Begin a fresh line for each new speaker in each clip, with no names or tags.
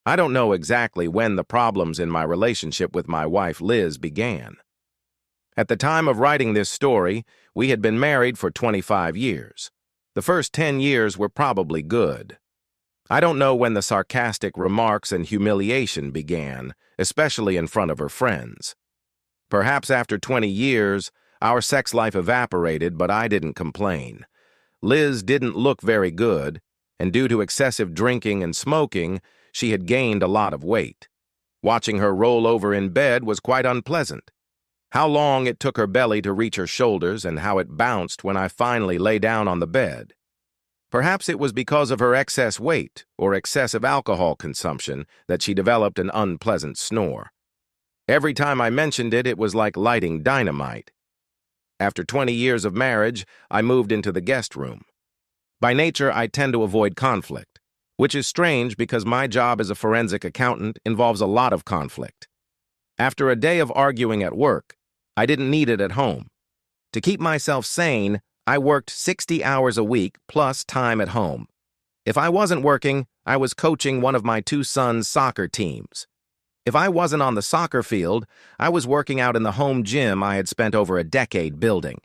I don't know exactly when the problems in my relationship with my wife Liz began. At the time of writing this story, we had been married for 25 years. The first 10 years were probably good. I don't know when the sarcastic remarks and humiliation began, especially in front of her friends. Perhaps after 20 years, our sex life evaporated, but I didn't complain. Liz didn't look very good, and due to excessive drinking and smoking, she had gained a lot of weight. Watching her roll over in bed was quite unpleasant. How long it took her belly to reach her shoulders and how it bounced when I finally lay down on the bed. Perhaps it was because of her excess weight or excessive alcohol consumption that she developed an unpleasant snore. Every time I mentioned it, it was like lighting dynamite. After 20 years of marriage, I moved into the guest room. By nature, I tend to avoid conflict, which is strange because my job as a forensic accountant involves a lot of conflict. After a day of arguing at work, I didn't need it at home. To keep myself sane, I worked 60 hours a week plus time at home. If I wasn't working, I was coaching one of my two sons' soccer teams. If I wasn't on the soccer field, I was working out in the home gym I had spent over a decade building.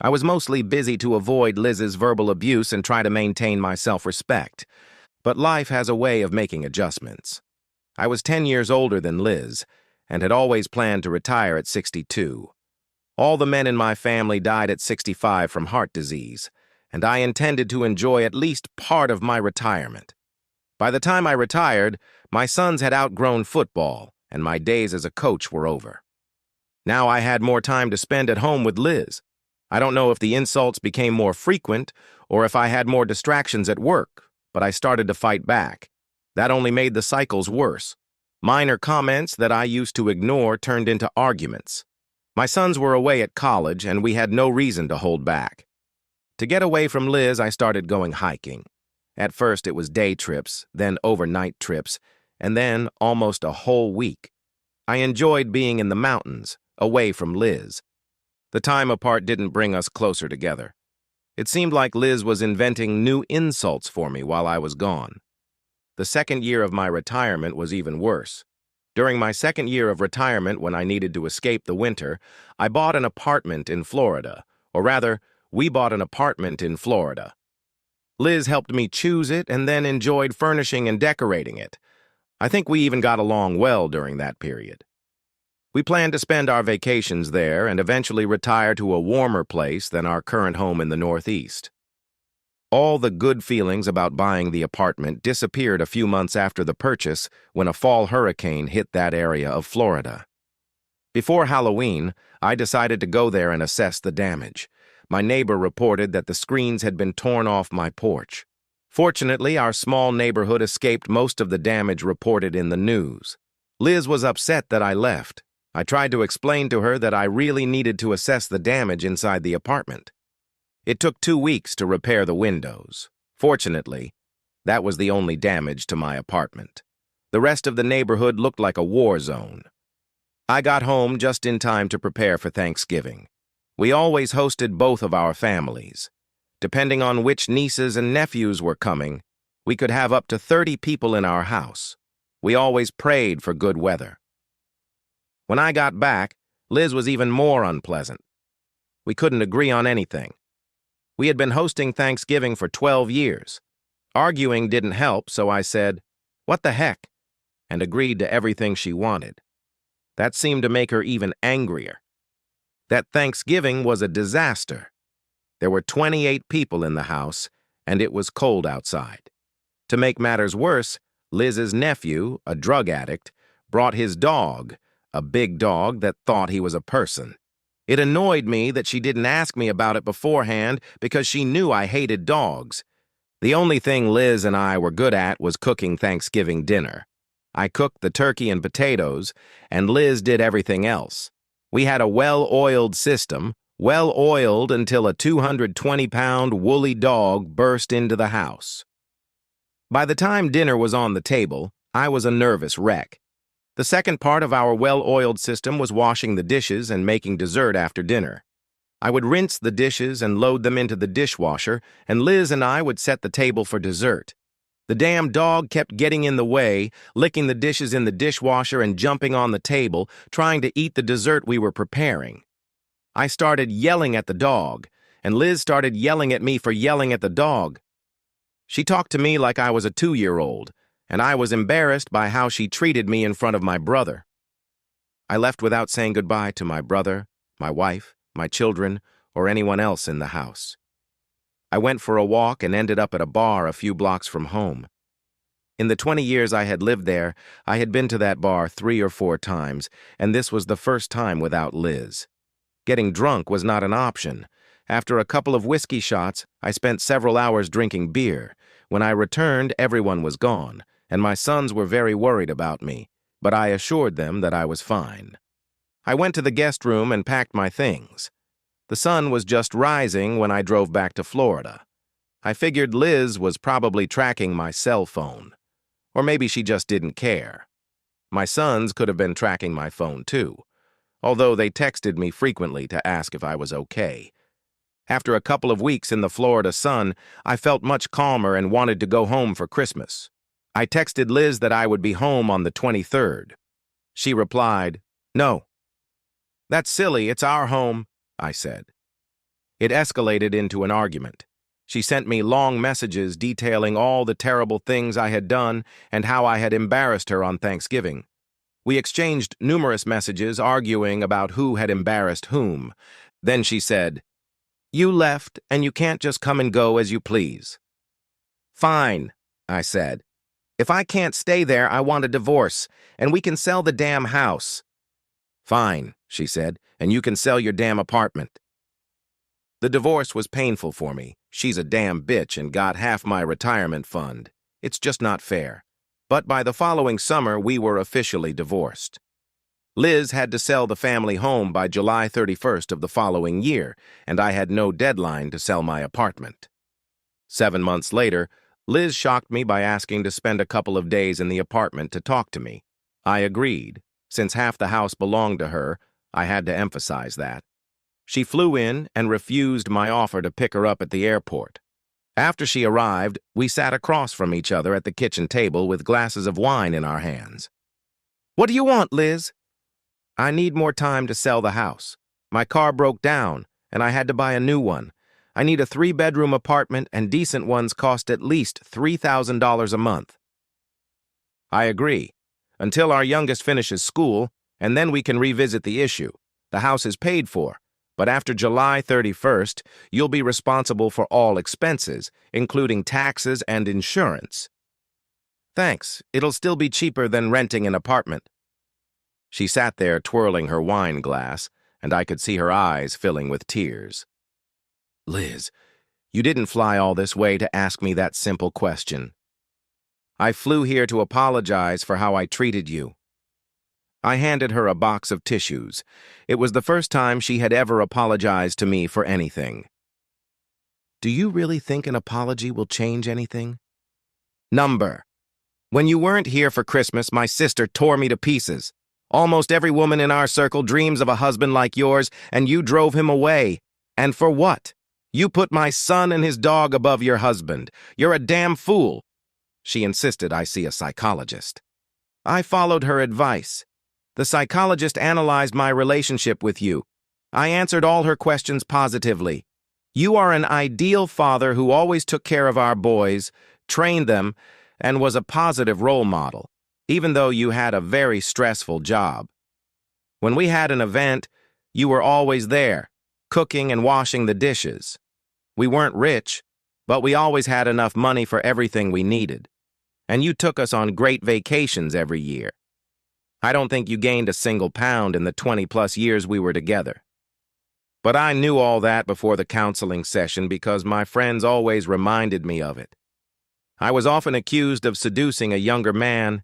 I was mostly busy to avoid Liz's verbal abuse and try to maintain my self-respect. But life has a way of making adjustments. I was 10 years older than Liz, and had always planned to retire at 62. All the men in my family died at 65 from heart disease, and I intended to enjoy at least part of my retirement. By the time I retired, my sons had outgrown football, and my days as a coach were over. Now I had more time to spend at home with Liz. I don't know if the insults became more frequent or if I had more distractions at work, but I started to fight back. That only made the cycles worse. Minor comments that I used to ignore turned into arguments. My sons were away at college, and we had no reason to hold back. To get away from Liz, I started going hiking. At first, it was day trips, then overnight trips, and then almost a whole week. I enjoyed being in the mountains, away from Liz. The time apart didn't bring us closer together. It seemed like Liz was inventing new insults for me while I was gone. The second year of my retirement was even worse. During my second year of retirement, when I needed to escape the winter, I bought an apartment in Florida. Or rather, we bought an apartment in Florida. Liz helped me choose it and then enjoyed furnishing and decorating it. I think we even got along well during that period. We planned to spend our vacations there and eventually retire to a warmer place than our current home in the Northeast. All the good feelings about buying the apartment disappeared a few months after the purchase when a fall hurricane hit that area of Florida. Before Halloween, I decided to go there and assess the damage. My neighbor reported that the screens had been torn off my porch. Fortunately, our small neighborhood escaped most of the damage reported in the news. Liz was upset that I left. I tried to explain to her that I really needed to assess the damage inside the apartment. It took 2 weeks to repair the windows. Fortunately, that was the only damage to my apartment. The rest of the neighborhood looked like a war zone. I got home just in time to prepare for Thanksgiving. We always hosted both of our families. Depending on which nieces and nephews were coming, we could have up to 30 people in our house. We always prayed for good weather. When I got back, Liz was even more unpleasant. We couldn't agree on anything. We had been hosting Thanksgiving for 12 years. Arguing didn't help, so I said, "What the heck?" and agreed to everything she wanted. That seemed to make her even angrier. That Thanksgiving was a disaster. There were 28 people in the house, and it was cold outside. To make matters worse, Liz's nephew, a drug addict, brought his dog, a big dog that thought he was a person. It annoyed me that she didn't ask me about it beforehand because she knew I hated dogs. The only thing Liz and I were good at was cooking Thanksgiving dinner. I cooked the turkey and potatoes, and Liz did everything else. We had a well-oiled system, well-oiled until a 220-pound woolly dog burst into the house. By the time dinner was on the table, I was a nervous wreck. The second part of our well-oiled system was washing the dishes and making dessert after dinner. I would rinse the dishes and load them into the dishwasher, and Liz and I would set the table for dessert. The damn dog kept getting in the way, licking the dishes in the dishwasher and jumping on the table, trying to eat the dessert we were preparing. I started yelling at the dog, and Liz started yelling at me for yelling at the dog. She talked to me like I was a 2-year-old, and I was embarrassed by how she treated me in front of my brother. I left without saying goodbye to my brother, my wife, my children, or anyone else in the house. I went for a walk and ended up at a bar a few blocks from home. In the 20 years I had lived there, I had been to that bar 3 or 4 times, and this was the first time without Liz. Getting drunk was not an option. After a couple of whiskey shots, I spent several hours drinking beer. When I returned, everyone was gone, and my sons were very worried about me, but I assured them that I was fine. I went to the guest room and packed my things. The sun was just rising when I drove back to Florida. I figured Liz was probably tracking my cell phone. Or maybe she just didn't care. My sons could have been tracking my phone too, although they texted me frequently to ask if I was okay. After a couple of weeks in the Florida sun, I felt much calmer and wanted to go home for Christmas. I texted Liz that I would be home on the 23rd. She replied, "No." "That's silly, it's our home," I said. It escalated into an argument. She sent me long messages detailing all the terrible things I had done and how I had embarrassed her on Thanksgiving. We exchanged numerous messages arguing about who had embarrassed whom. Then she said, "You left, and you can't just come and go as you please." "Fine," I said. "If I can't stay there, I want a divorce, and we can sell the damn house." "Fine," she said, "and you can sell your damn apartment." The divorce was painful for me. She's a damn bitch and got half my retirement fund. It's just not fair. But by the following summer, we were officially divorced. Liz had to sell the family home by July 31st of the following year, and I had no deadline to sell my apartment. 7 months later, Liz shocked me by asking to spend a couple of days in the apartment to talk to me. I agreed. Since half the house belonged to her, I had to emphasize that. She flew in and refused my offer to pick her up at the airport. After she arrived, we sat across from each other at the kitchen table with glasses of wine in our hands. "What do you want, Liz?" "I need more time to sell the house. My car broke down, and I had to buy a new one. I need a 3-bedroom apartment, and decent ones cost at least $3,000 a month." "I agree. Until our youngest finishes school, and then we can revisit the issue. The house is paid for. But after July 31st, you'll be responsible for all expenses, including taxes and insurance." "Thanks. It'll still be cheaper than renting an apartment." She sat there twirling her wine glass, and I could see her eyes filling with tears. "Liz, you didn't fly all this way to ask me that simple question." "I flew here to apologize for how I treated you." I handed her a box of tissues. It was the first time she had ever apologized to me for anything. "Do you really think an apology will change anything?" "Number. When you weren't here for Christmas, my sister tore me to pieces. Almost every woman in our circle dreams of a husband like yours, and you drove him away. And for what? You put my son and his dog above your husband. You're a damn fool." She insisted I see a psychologist. I followed her advice. The psychologist analyzed my relationship with you. I answered all her questions positively. You are an ideal father who always took care of our boys, trained them, and was a positive role model, even though you had a very stressful job. When we had an event, you were always there, cooking and washing the dishes. We weren't rich, but we always had enough money for everything we needed. And you took us on great vacations every year. I don't think you gained a single pound in the 20-plus years we were together. But I knew all that before the counseling session because my friends always reminded me of it. I was often accused of seducing a younger man,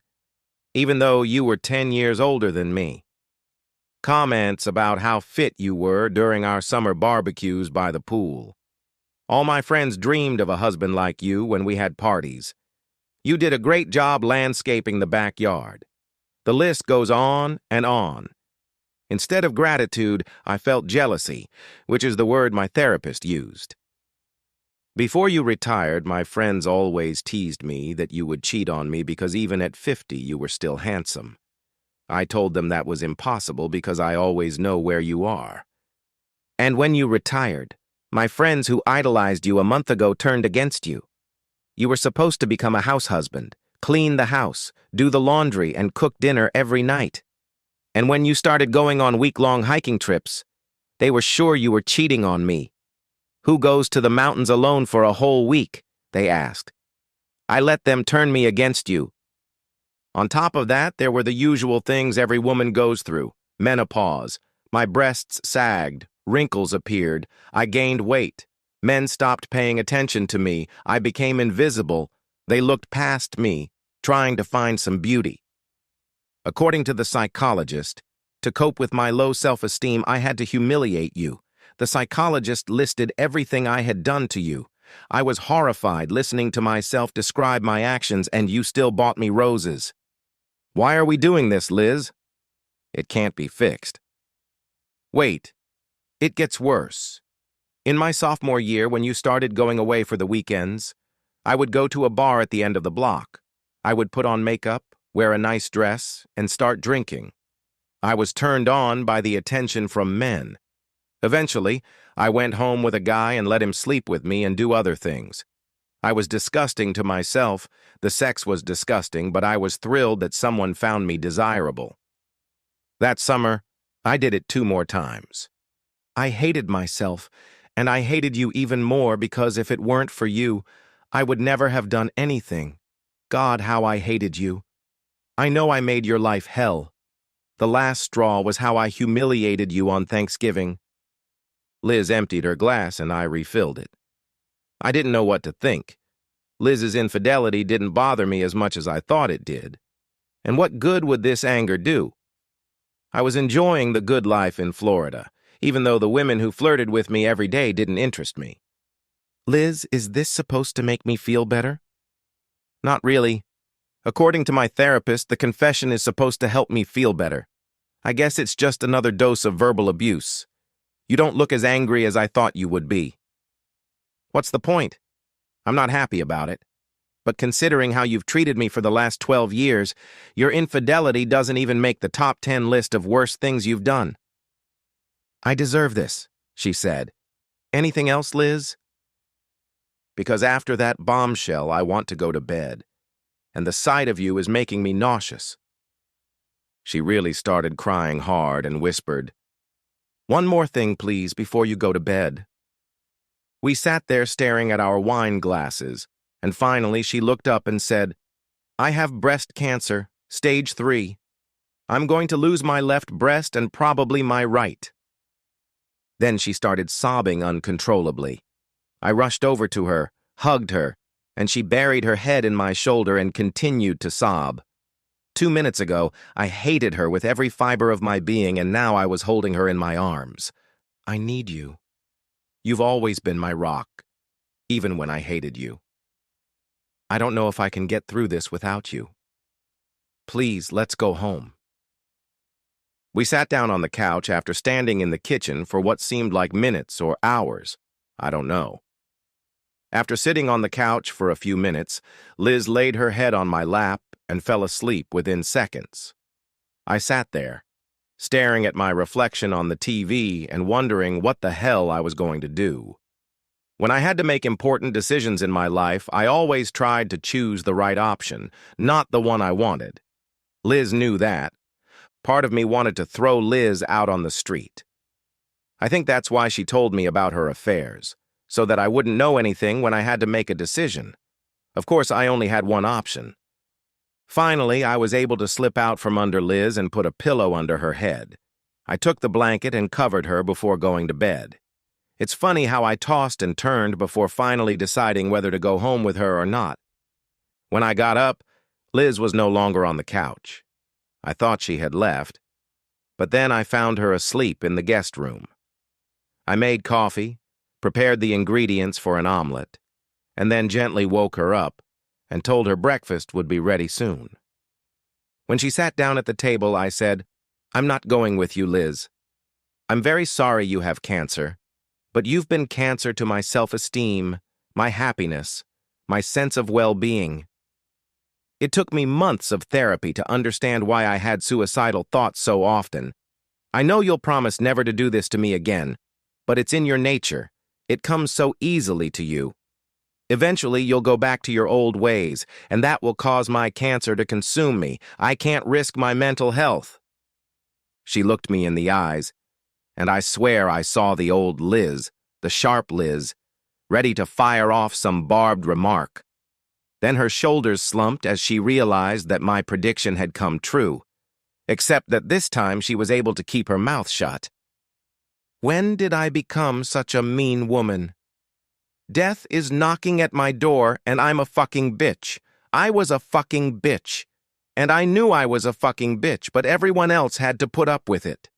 even though you were 10 years older than me. Comments about how fit you were during our summer barbecues by the pool. All my friends dreamed of a husband like you when we had parties. You did a great job landscaping the backyard. The list goes on and on. Instead of gratitude, I felt jealousy, which is the word my therapist used. Before you retired, my friends always teased me that you would cheat on me because even at 50 you were still handsome. I told them that was impossible because I always know where you are. And when you retired, my friends who idolized you a month ago turned against you. You were supposed to become a house husband, clean the house, do the laundry, and cook dinner every night. And when you started going on week-long hiking trips, they were sure you were cheating on me. Who goes to the mountains alone for a whole week? They asked. I let them turn me against you. On top of that, there were the usual things every woman goes through. Menopause. My breasts sagged. Wrinkles appeared. I gained weight. Men stopped paying attention to me. I became invisible. They looked past me, trying to find some beauty. According to the psychologist, to cope with my low self-esteem, I had to humiliate you. The psychologist listed everything I had done to you. I was horrified listening to myself describe my actions, and you still bought me roses. Why are we doing this, Liz? It can't be fixed. Wait, it gets worse. In my sophomore year, when you started going away for the weekends, I would go to a bar at the end of the block. I would put on makeup, wear a nice dress, and start drinking. I was turned on by the attention from men. Eventually, I went home with a guy and let him sleep with me and do other things. I was disgusting to myself. The sex was disgusting, but I was thrilled that someone found me desirable. That summer, I did it 2 more times. I hated myself, and I hated you even more because if it weren't for you, I would never have done anything. God, how I hated you. I know I made your life hell. The last straw was how I humiliated you on Thanksgiving. Liz emptied her glass and I refilled it. I didn't know what to think. Liz's infidelity didn't bother me as much as I thought it did. And what good would this anger do? I was enjoying the good life in Florida, even though the women who flirted with me every day didn't interest me. Liz, is this supposed to make me feel better? Not really. According to my therapist, the confession is supposed to help me feel better. I guess it's just another dose of verbal abuse. You don't look as angry as I thought you would be. What's the point? I'm not happy about it. But considering how you've treated me for the last 12 years, your infidelity doesn't even make the top 10 list of worst things you've done. I deserve this, she said. Anything else, Liz? Because after that bombshell, I want to go to bed. And the sight of you is making me nauseous. She really started crying hard and whispered, One more thing, please, before you go to bed. We sat there staring at our wine glasses, and finally she looked up and said, I have breast cancer, stage 3. I'm going to lose my left breast and probably my right. Then she started sobbing uncontrollably. I rushed over to her, hugged her, and she buried her head in my shoulder and continued to sob. 2 minutes ago, I hated her with every fiber of my being, and now I was holding her in my arms. I need you. You've always been my rock, even when I hated you. I don't know if I can get through this without you. Please, let's go home. We sat down on the couch after standing in the kitchen for what seemed like minutes or hours. I don't know. After sitting on the couch for a few minutes, Liz laid her head on my lap and fell asleep within seconds. I sat there, staring at my reflection on the TV and wondering what the hell I was going to do. When I had to make important decisions in my life, I always tried to choose the right option, not the one I wanted. Liz knew that. Part of me wanted to throw Liz out on the street. I think that's why she told me about her affairs, so that I wouldn't know anything when I had to make a decision. Of course, I only had one option. Finally, I was able to slip out from under Liz and put a pillow under her head. I took the blanket and covered her before going to bed. It's funny how I tossed and turned before finally deciding whether to go home with her or not. When I got up, Liz was no longer on the couch. I thought she had left, but then I found her asleep in the guest room. I made coffee, prepared the ingredients for an omelet, and then gently woke her up and told her breakfast would be ready soon. When she sat down at the table, I said, I'm not going with you, Liz. I'm very sorry you have cancer, but you've been cancer to my self-esteem, my happiness, my sense of well-being. It took me months of therapy to understand why I had suicidal thoughts so often. I know you'll promise never to do this to me again, but it's in your nature. It comes so easily to you. Eventually, you'll go back to your old ways, and that will cause my cancer to consume me. I can't risk my mental health. She looked me in the eyes, and I swear I saw the old Liz, the sharp Liz, ready to fire off some barbed remark. Then her shoulders slumped as she realized that my prediction had come true, except that this time she was able to keep her mouth shut. When did I become such a mean woman? Death is knocking at my door, and I'm a fucking bitch. I was a fucking bitch. And I knew I was a fucking bitch, but everyone else had to put up with it.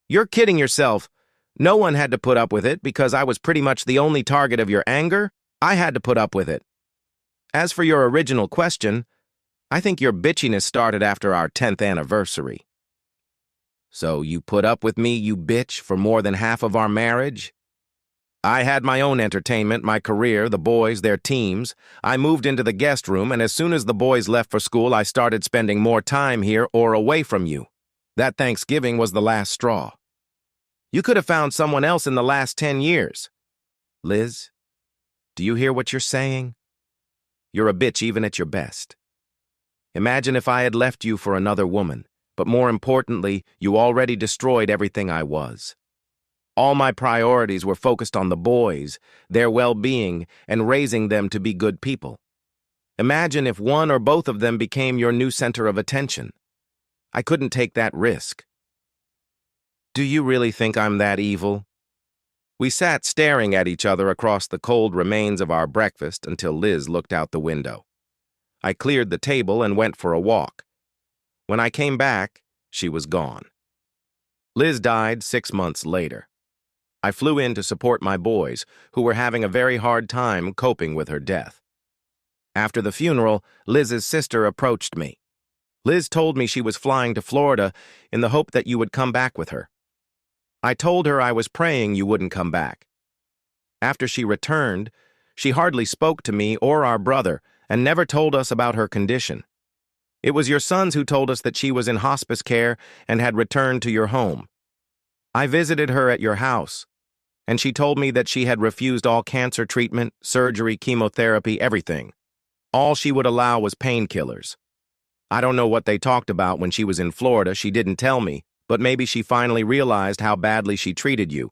You're kidding yourself. No one had to put up with it because I was pretty much the only target of your anger. I had to put up with it. As for your original question, I think your bitchiness started after our 10th anniversary. So you put up with me, you bitch, for more than half of our marriage? I had my own entertainment, my career, the boys, their teams. I moved into the guest room, and as soon as the boys left for school, I started spending more time here or away from you. That Thanksgiving was the last straw. You could have found someone else in the last 10 years. Liz, do you hear what you're saying? You're a bitch even at your best. Imagine if I had left you for another woman, but more importantly, you already destroyed everything I was. All my priorities were focused on the boys, their well-being, and raising them to be good people. Imagine if one or both of them became your new center of attention. I couldn't take that risk. Do you really think I'm that evil? We sat staring at each other across the cold remains of our breakfast until Liz looked out the window. I cleared the table and went for a walk. When I came back, she was gone. Liz died 6 months later. I flew in to support my boys, who were having a very hard time coping with her death. After the funeral, Liz's sister approached me. Liz told me she was flying to Florida in the hope that you would come back with her. I told her I was praying you wouldn't come back. After she returned, she hardly spoke to me or our brother and never told us about her condition. It was your sons who told us that she was in hospice care and had returned to your home. I visited her at your house, and she told me that she had refused all cancer treatment, surgery, chemotherapy, everything. All she would allow was painkillers. I don't know what they talked about when she was in Florida, she didn't tell me, but maybe she finally realized how badly she treated you.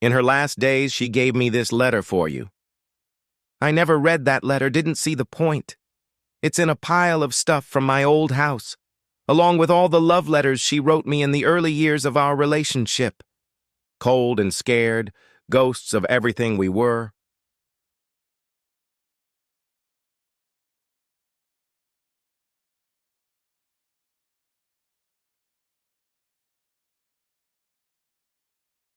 In her last days, she gave me this letter for you. I never read that letter, didn't see the point. It's in a pile of stuff from my old house, along with all the love letters she wrote me in the early years of our relationship. Cold and scared, ghosts of everything we were.